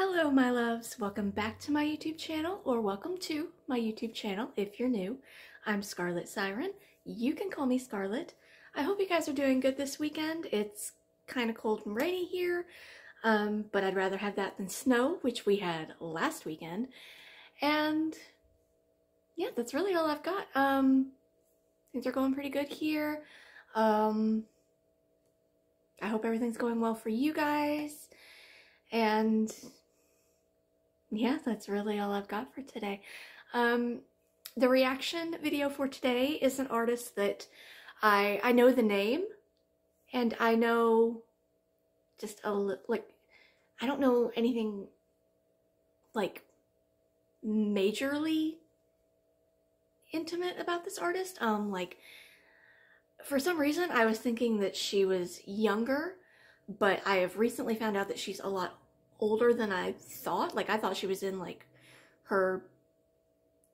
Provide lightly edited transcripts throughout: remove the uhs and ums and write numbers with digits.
Hello my loves, welcome back to my YouTube channel, or welcome to my YouTube channel if you're new. I'm Scarlet Siren. You can call me Scarlet. I hope you guys are doing good this weekend. It's kind of cold and rainy here, but I'd rather have that than snow, which we had last weekend. And yeah, that's really all I've got. Things are going pretty good here. I hope everything's going well for you guys. And yeah, that's really all I've got for today. The reaction video for today is an artist that I know the name, and I know just I don't know anything like majorly intimate about this artist. For some reason I was thinking that she was younger, but I have recently found out that she's a lot older than I thought. Like, I thought she was in like her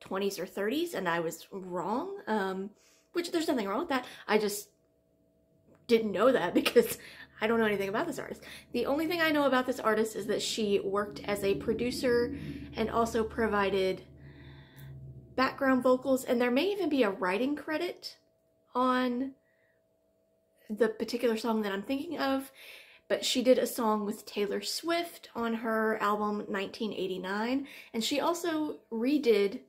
20s or 30s, and I was wrong. Which there's nothing wrong with that. I just didn't know that because I don't know anything about this artist. The only thing I know about this artist is that she worked as a producer and also provided background vocals, and there may even be a writing credit on the particular song that I'm thinking of. But she did a song with Taylor Swift on her album 1989, and she also redid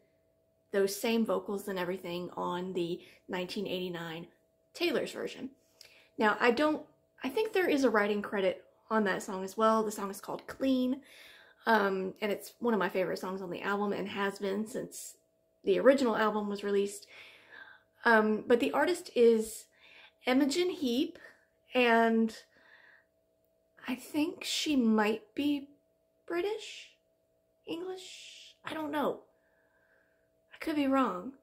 those same vocals and everything on the 1989 Taylor's version. Now, I think there is a writing credit on that song as well. The song is called Clean, and it's one of my favorite songs on the album and has been since the original album was released. But the artist is Imogen Heap, and I think she might be British? English? I don't know. I could be wrong.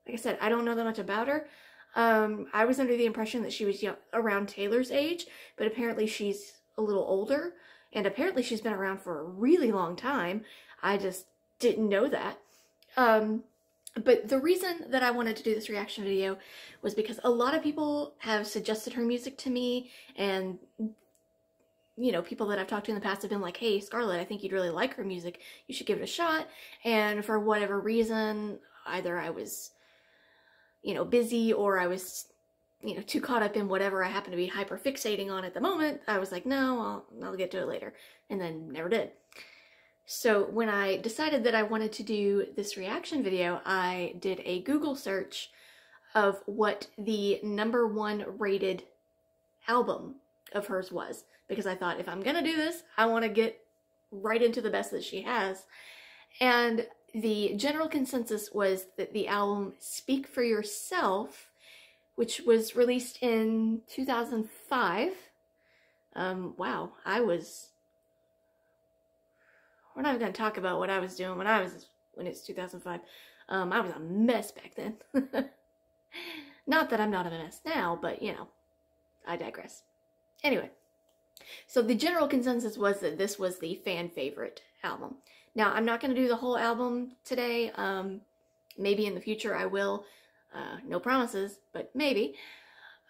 Like I said, I don't know that much about her. I was under the impression that she was around Taylor's age, but apparently she's a little older, and apparently she's been around for a really long time. I just didn't know that. But the reason that I wanted to do this reaction video was because a lot of people have suggested her music to me, and, you know, people that I've talked to in the past have been like, hey, Scarlett, I think you'd really like her music. You should give it a shot. And for whatever reason, either I was, you know, busy, or I was, you know, too caught up in whatever I happen to be hyper fixating on at the moment. I was like, no, I'll get to it later. And then never did. So when I decided that I wanted to do this reaction video, I did a Google search of what the #1 rated album of hers was, because I thought, if I'm gonna do this, I want to get right into the best that she has. And the general consensus was that the album Speak for Yourself, which was released in 2005, wow, we're not even going to talk about what I was doing when it's 2005. I was a mess back then. Not that I'm not a mess now, but, you know, I digress. Anyway, so the general consensus was that this was the fan favorite album. Now, I'm not going to do the whole album today. Maybe in the future I will. No promises, but maybe.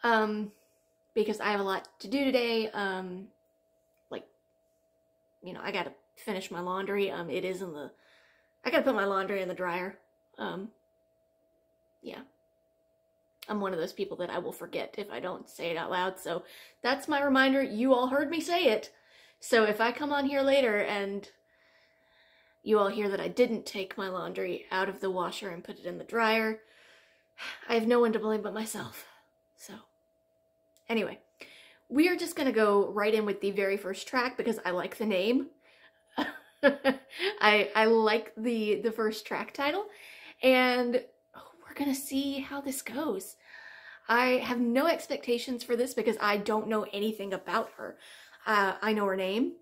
Because I have a lot to do today. Like, you know, I got to finish my laundry. I gotta put my laundry in the dryer. Yeah. I'm one of those people that I will forget if I don't say it out loud, so that's my reminder. You all heard me say it. So if I come on here later and you all hear that I didn't take my laundry out of the washer and put it in the dryer, I have no one to blame but myself. So, anyway, we are just gonna go right in with the very first track because I like the name. I like the first track title, and we're gonna see how this goes. I have no expectations for this because I don't know anything about her. I know her name,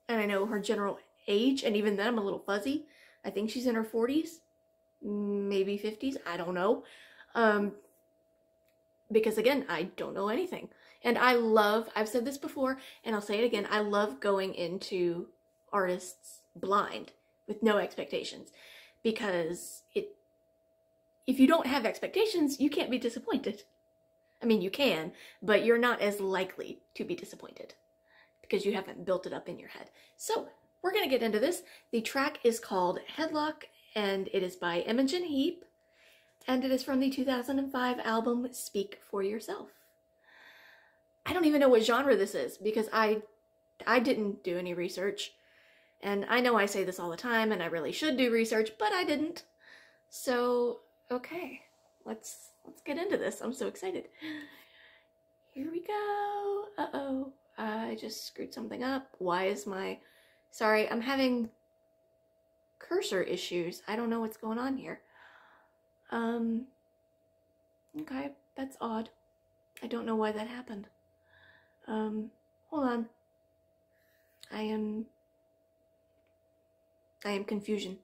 and I know her general age, and even then I'm a little fuzzy. I think she's in her 40s, maybe 50s, I don't know. Because again, I don't know anything. And I've said this before, and I'll say it again, I love going into artists blind with no expectations, because if you don't have expectations, you can't be disappointed. I mean, you can, but you're not as likely to be disappointed. because you haven't built it up in your head. So we're gonna get into this. The track is called Headlock, and it is by Imogen Heap, and it is from the 2005 album Speak for Yourself. I don't even know what genre this is because I didn't do any research. And I know I say this all the time and I really should do research, but I didn't. So, okay, let's get into this. I'm so excited. Here we go. Uh-oh, I just screwed something up. Why is my... Sorry, I'm having cursor issues. I don't know what's going on here. Okay, that's odd. I don't know why that happened. Hold on. I am confusion.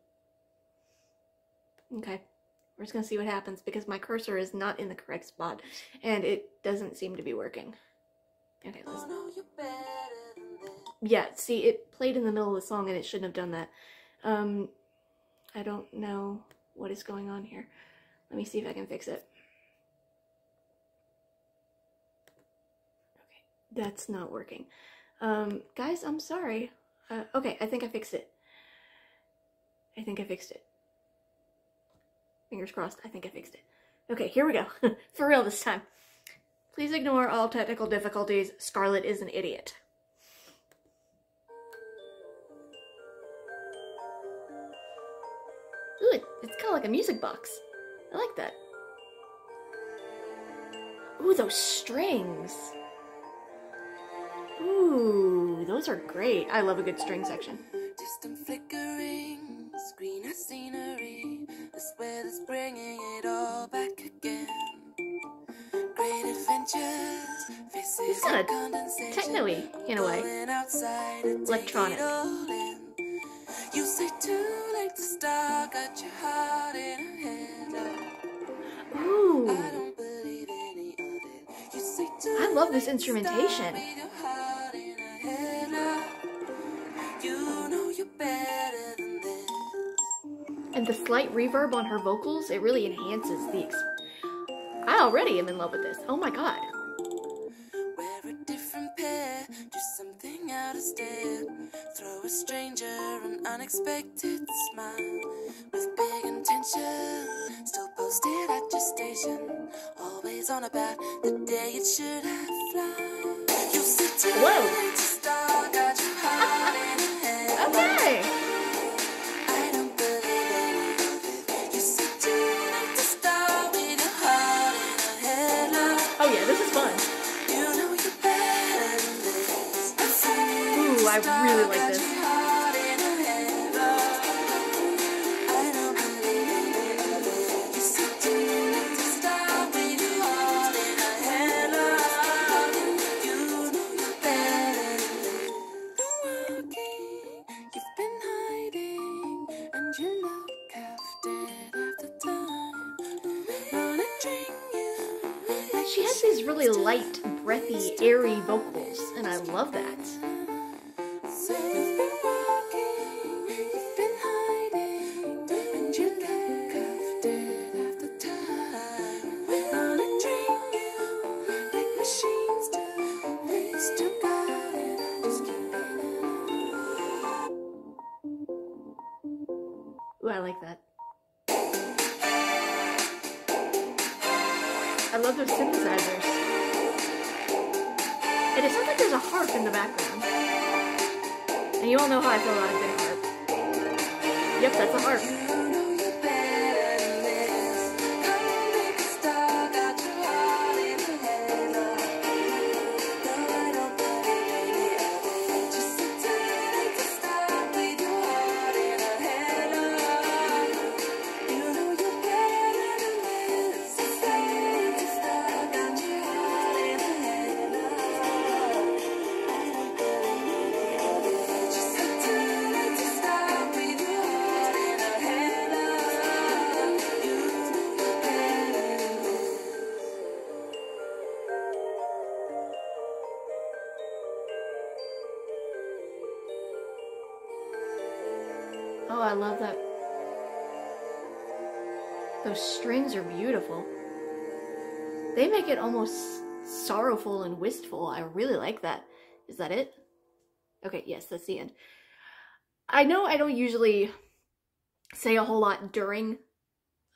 Okay, we're just gonna see what happens because my cursor is not in the correct spot and it doesn't seem to be working. Okay, let's... Yeah, see, it played in the middle of the song and it shouldn't have done that. I don't know what is going on here. Let me see if I can fix it. That's not working. Guys, I'm sorry. Okay, I think I fixed it. Fingers crossed, I think I fixed it. Okay, here we go. For real this time. Please ignore all technical difficulties. Scarlett is an idiot. Ooh, it's kind of like a music box. I like that. Ooh, those strings. Ooh, those are great. I love a good string section. Distant flickering, screen of scenery, this weather's bringing it all back again. Great adventures, faces it's kind of techno-y in a way. Electronic. You say too late to start, got your heart in a headlock. Ooh. I don't believe any of it. You say too I love this instrumentation. And the slight reverb on her vocals, it really enhances the I already am in love with this. Oh my god. Wear a different pair, do something out of step. Throw a stranger an unexpected smile. With big intention, still posted at your station. Always on about the day it should have flown. You sit too late to start, got your heart in a head. Okay. I really like this. She has these really light, breathy, airy vocals, and I love that. Ooh, I like that. I love those synthesizers. And it sounds like there's a harp in the background. And you all know how I feel about a good harp. Yep, that's a harp. Oh, I love that. Those strings are beautiful. They make it almost sorrowful and wistful. I really like that. Is that it? Okay, yes, that's the end. I know I don't usually say a whole lot during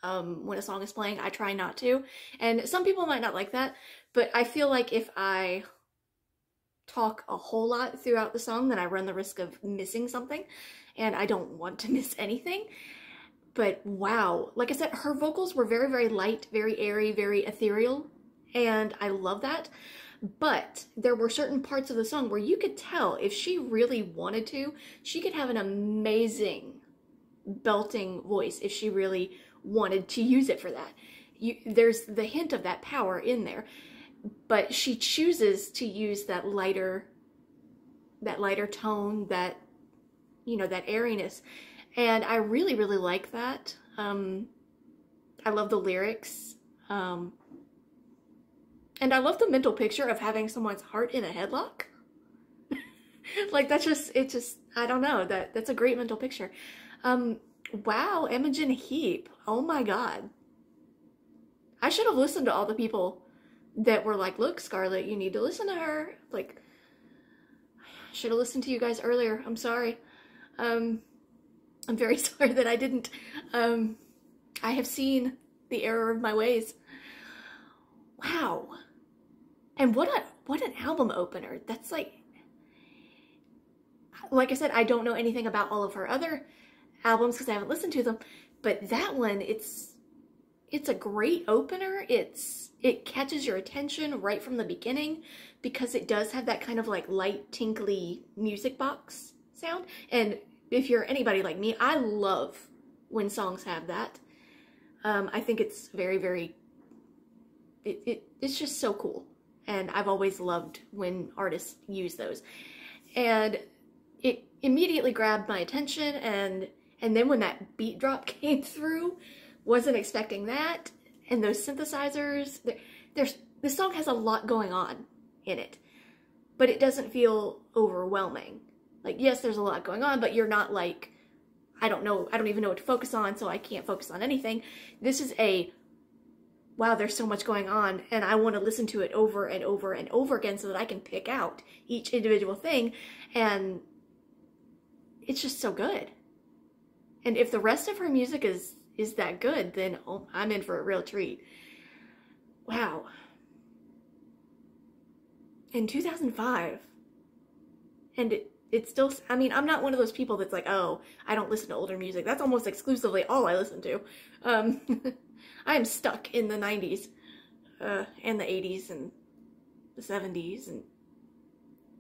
when a song is playing. I try not to. And some people might not like that, but I feel like if I talk a whole lot throughout the song, then I run the risk of missing something, and I don't want to miss anything. But wow, like I said, her vocals were very, very light, very airy, very ethereal, and I love that. But there were certain parts of the song where you could tell if she really wanted to, she could have an amazing belting voice if she really wanted to use it for that. There's the hint of that power in there, but she chooses to use that lighter tone, that, you know, that airiness. And I really, really like that. I love the lyrics. And I love the mental picture of having someone's heart in a headlock. Like, that's just, it just, I don't know, that's a great mental picture. Wow, Imogen Heap. Oh my God. I should have listened to all the people that were like, look, Scarlett, you need to listen to her. Like, I should have listened to you guys earlier. I'm sorry. I'm very sorry that I didn't. I have seen the error of my ways. Wow. And what an album opener. That's like I said, I don't know anything about all of her other albums because I haven't listened to them, but that one, it's a great opener. It catches your attention right from the beginning because it does have that kind of like light, tinkly music box sound. And if you're anybody like me, I love when songs have that. I think it's very, very, it's just so cool. And I've always loved when artists use those. And it immediately grabbed my attention, and then when that beat drop came through, wasn't expecting that. And those synthesizers, this song has a lot going on in it, but it doesn't feel overwhelming. Like, yes, there's a lot going on, but you're not like, I don't even know what to focus on, so I can't focus on anything. This is wow, there's so much going on, and I want to listen to it over and over and over again so that I can pick out each individual thing, and it's just so good. And if the rest of her music is that good, then I'm in for a real treat. Wow. In 2005. And it's still, I mean, I'm not one of those people that's like, oh, I don't listen to older music. That's almost exclusively all I listen to. I am stuck in the 90s, and the 80s, and the 70s, and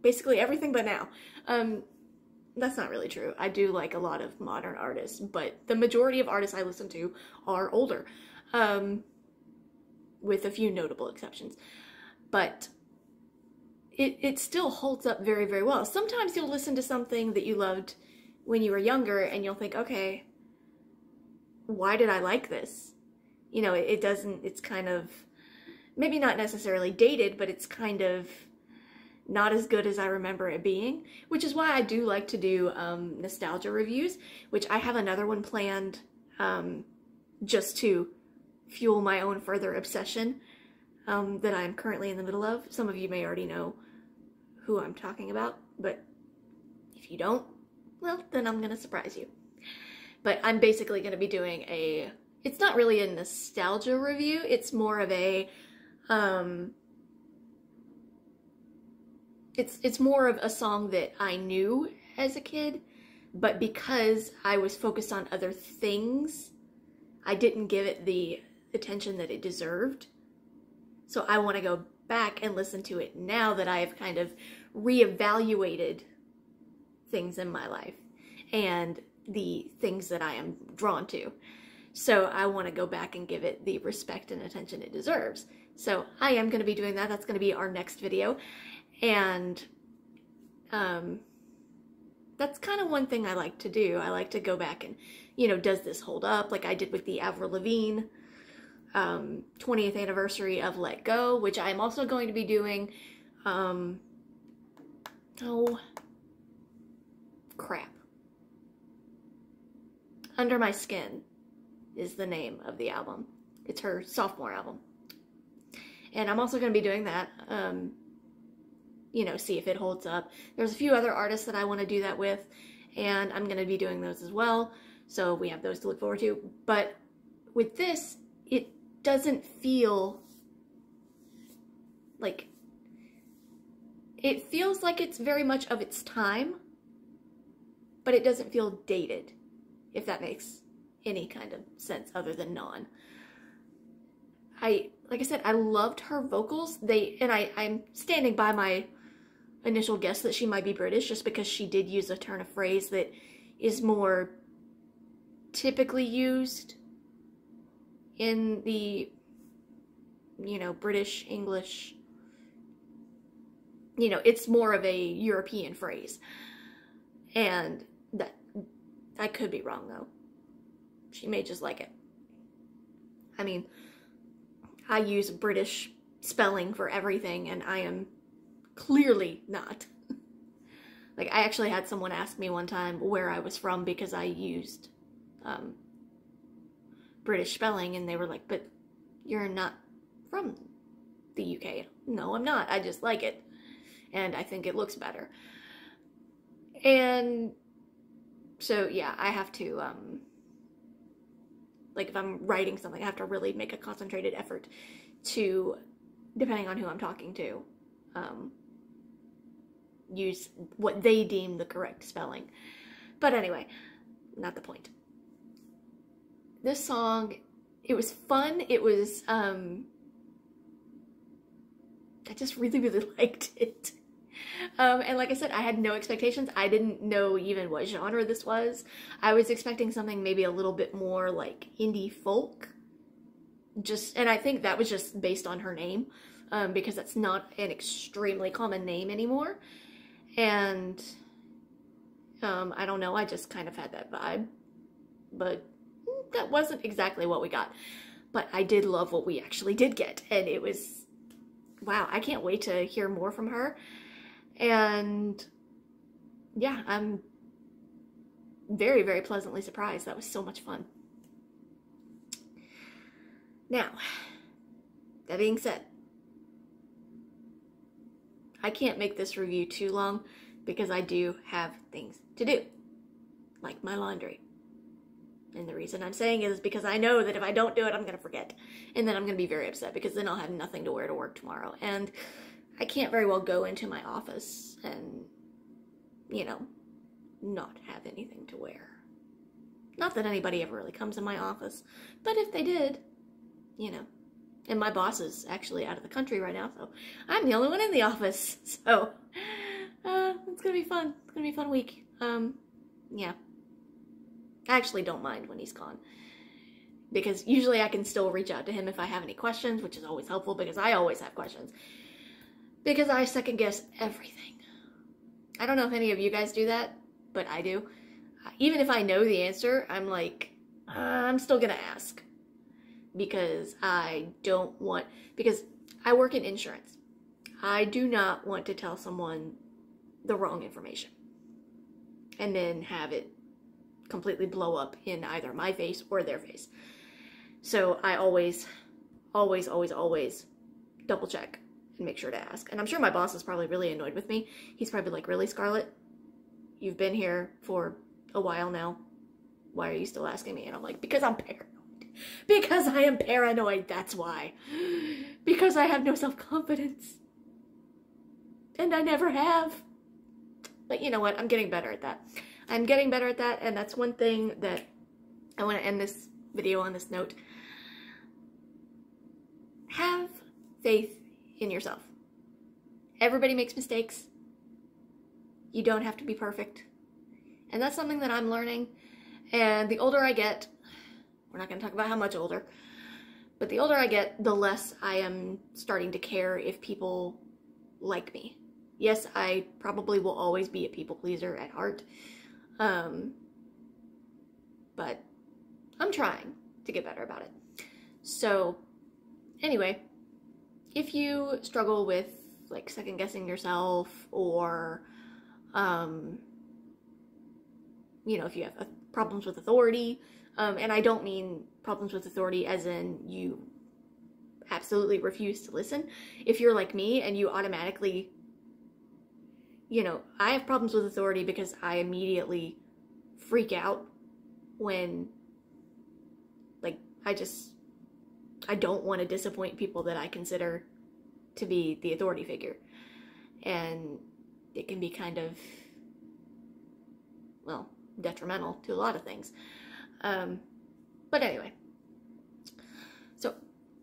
basically everything but now. That's not really true. I do like a lot of modern artists, but the majority of artists I listen to are older, with a few notable exceptions. But it still holds up very, very well. Sometimes you'll listen to something that you loved when you were younger and you'll think, okay, why did I like this? You know, it's kind of, maybe not necessarily dated, but it's kind of not as good as I remember it being, which is why I do like to do nostalgia reviews, which I have another one planned just to fuel my own further obsession that I'm currently in the middle of. Some of you may already know who I'm talking about, but if you don't, well, then I'm going to surprise you. But I'm basically going to be doing it's not really a nostalgia review, it's more of a, it's more of a song that I knew as a kid, but because I was focused on other things, I didn't give it the attention that it deserved. So I want to go back and listen to it now that I have kind of reevaluated things in my life and the things that I am drawn to. So I want to go back and give it the respect and attention it deserves. So I am going to be doing that. That's going to be our next video. And that's kind of one thing I like to do. I like to go back and, you know, does this hold up? Like I did with the Avril Lavigne 20th anniversary of Let Go, which I'm also going to be doing. Oh, crap. Under My Skin is the name of the album. It's her sophomore album. And I'm also going to be doing that. you know, see if it holds up. There's a few other artists that I want to do that with, and I'm going to be doing those as well. So we have those to look forward to. But with this, it doesn't feel like, it feels like it's very much of its time, but it doesn't feel dated, if that makes any kind of sense other than non. Like I said, I loved her vocals. I'm standing by my initial guess that she might be British, just because she did use a turn of phrase that is more typically used in the, you know, British English. You know, it's more of a European phrase. And that, I could be wrong though. She may just like it. I mean, I use British spelling for everything, and I am clearly not. Like, I actually had someone ask me one time where I was from because I used British spelling, and they were like, but you're not from the UK. No, I'm not. I just like it. And I think it looks better. And so, yeah, I have to, like, if I'm writing something, I have to really make a concentrated effort to, depending on who I'm talking to, use what they deem the correct spelling. But anyway, not the point. This song, it was fun. It was, I just really, really liked it. And like I said, I had no expectations. I didn't know even what genre this was. I was expecting something maybe a little bit more like indie folk. And I think that was just based on her name, because that's not an extremely common name anymore. And I don't know, I just kind of had that vibe. But that wasn't exactly what we got. But I did love what we actually did get. And it was, wow, I can't wait to hear more from her. And yeah, I'm very, very pleasantly surprised. That was so much fun. Now, that being said, I can't make this review too long because I do have things to do, like my laundry. And the reason I'm saying it is because I know that if I don't do it, I'm going to forget. And then I'm going to be very upset because then I'll have nothing to wear to work tomorrow. And I can't very well go into my office and, you know, not have anything to wear. Not that anybody ever really comes in my office, but if they did, you know. And my boss is actually out of the country right now, so I'm the only one in the office. So, it's gonna be fun. It's gonna be a fun week. Yeah. I actually don't mind when he's gone, because usually I can still reach out to him if I have any questions, which is always helpful because I always have questions. Because I second guess everything. I don't know if any of you guys do that, but I do. Even if I know the answer, I'm like, I'm still gonna ask. Because I don't want, because I work in insurance. I do not want to tell someone the wrong information and then have it completely blow up in either my face or their face. So I always double check and make sure to ask. And I'm sure my boss is probably really annoyed with me. He's probably like, really, Scarlett? You've been here for a while now. Why are you still asking me? And I'm like, because I'm paranoid. Because I am paranoid, that's why. Because I have no self-confidence. And I never have. But you know what? I'm getting better at that. I'm getting better at that, and that's one thing that I want to end this video on this note. Have faith in yourself. Everybody makes mistakes. You don't have to be perfect. And that's something that I'm learning. And the older I get, we're not going to talk about how much older, but the older I get, the less I am starting to care if people like me. Yes, I probably will always be a people pleaser at heart. But I'm trying to get better about it. So anyway, if you struggle with like second guessing yourself, or, you know, if you have problems with authority, and I don't mean problems with authority as in you absolutely refuse to listen. If you're like me and you automatically you know, I have problems with authority because I immediately freak out when, like, I don't want to disappoint people that I consider to be the authority figure. And it can be kind of, well, detrimental to a lot of things. But anyway, so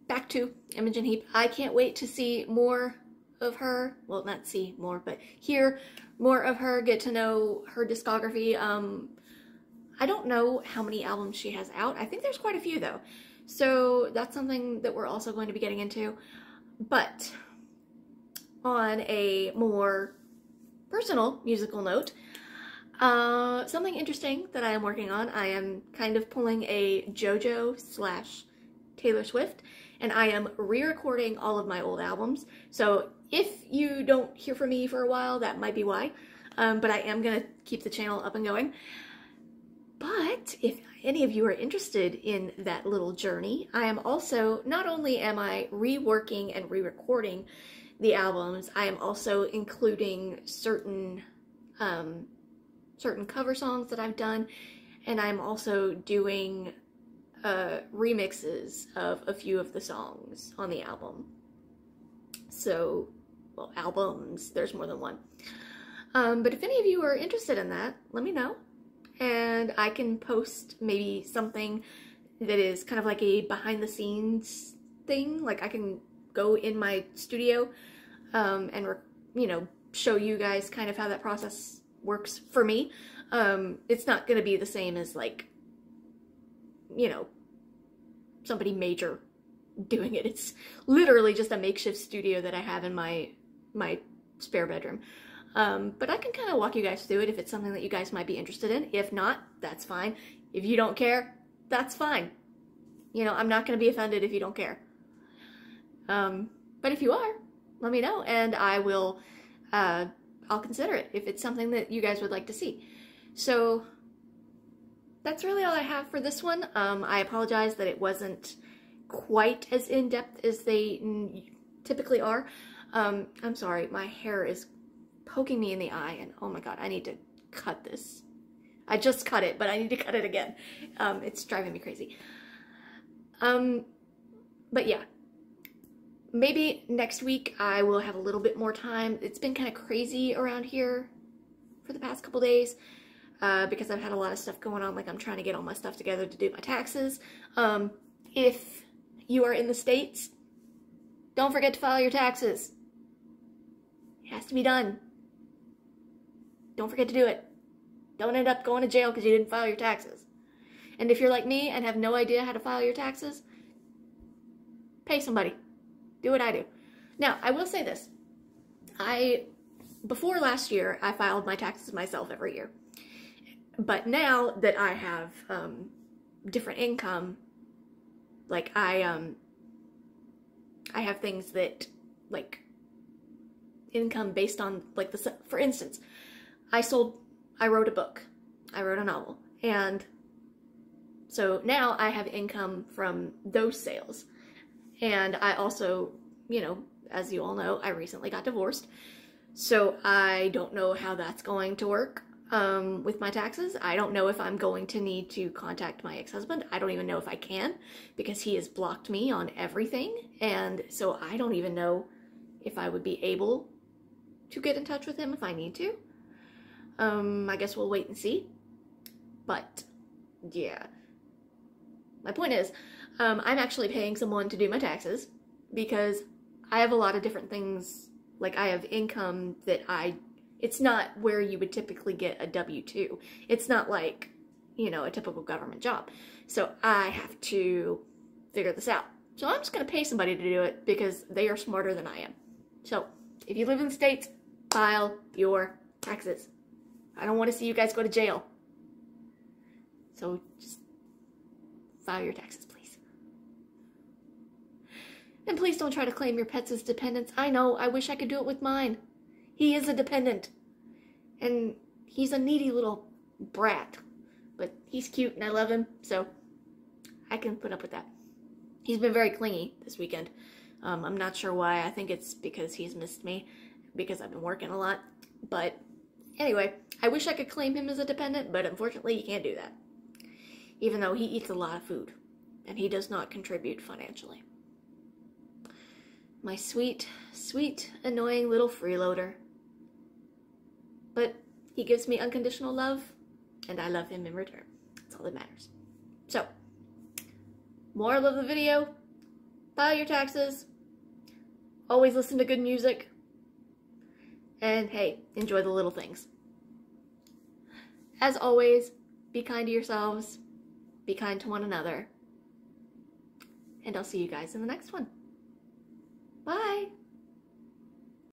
back to Imogen Heap. I can't wait to see more of her. Well, not see more, but hear more of her, get to know her discography. I don't know how many albums she has out. I think there's quite a few though. So that's something that we're also going to be getting into. But on a more personal musical note, something interesting that I am working on. I am kind of pulling a JoJo / Taylor Swift, and I am re-recording all of my old albums. So if you don't hear from me for a while, that might be why. But I am gonna keep the channel up and going. But if any of you are interested in that little journey, I am also, not only am I reworking and re-recording the albums, I am also including certain cover songs that I've done, and I'm also doing remixes of a few of the songs on the album. So, well, albums, there's more than one. But if any of you are interested in that, let me know. And I can post maybe something that is kind of like a behind the scenes thing. Like I can go in my studio and, you know, show you guys kind of how that process works for me. It's not going to be the same as like, you know, somebody major doing it. It's literally just a makeshift studio that I have in my spare bedroom. But I can kind of walk you guys through it if it's something that you guys might be interested in. If not, that's fine. If you don't care, that's fine. You know, I'm not going to be offended if you don't care. But if you are, let me know, and I will, I'll consider it if it's something that you guys would like to see. So that's really all I have for this one. I apologize that it wasn't quite as in-depth as they typically are. I'm sorry, my hair is poking me in the eye, and oh my god, I need to cut this. I just cut it, but I need to cut it again. It's driving me crazy. But yeah, maybe next week I will have a little bit more time. It's been kind of crazy around here for the past couple days because I've had a lot of stuff going on. Like I'm trying to get all my stuff together to do my taxes. If you are in the States, don't forget to file your taxes. It has to be done. Don't forget to do it. Don't end up going to jail because you didn't file your taxes. And if you're like me and have no idea how to file your taxes, pay somebody. Do what I do. Now, I will say this. Before last year, I filed my taxes myself every year. But now that I have different income, like I have things that, like, income based on, like, for instance, I wrote a book. I wrote a novel. And so now I have income from those sales. And I also, you know, as you all know, I recently got divorced. So I don't know how that's going to work with my taxes. I don't know if I'm going to need to contact my ex-husband. I don't even know if I can because he has blocked me on everything. And so I don't even know if I would be able to get in touch with him if I need to. I guess we'll wait and see. But yeah, my point is, I'm actually paying someone to do my taxes because I have a lot of different things. Like I have income that it's not where you would typically get a W-2. It's not like, you know, a typical government job. So I have to figure this out. So I'm just going to pay somebody to do it because they are smarter than I am. So if you live in the States, file your taxes. I don't want to see you guys go to jail. So just file your taxes, please. And please don't try to claim your pets as dependents. I know, I wish I could do it with mine. He is a dependent. And he's a needy little brat. But he's cute and I love him, so I can put up with that. He's been very clingy this weekend. I'm not sure why. I think it's because he's missed me because I've been working a lot. But anyway, I wish I could claim him as a dependent, but unfortunately you can't do that. Even though he eats a lot of food, and he does not contribute financially. My sweet, sweet, annoying little freeloader. But he gives me unconditional love, and I love him in return. That's all that matters. So, moral of the video, file your taxes, always listen to good music, and hey, enjoy the little things. As always, be kind to yourselves, be kind to one another, and I'll see you guys in the next one. Bye!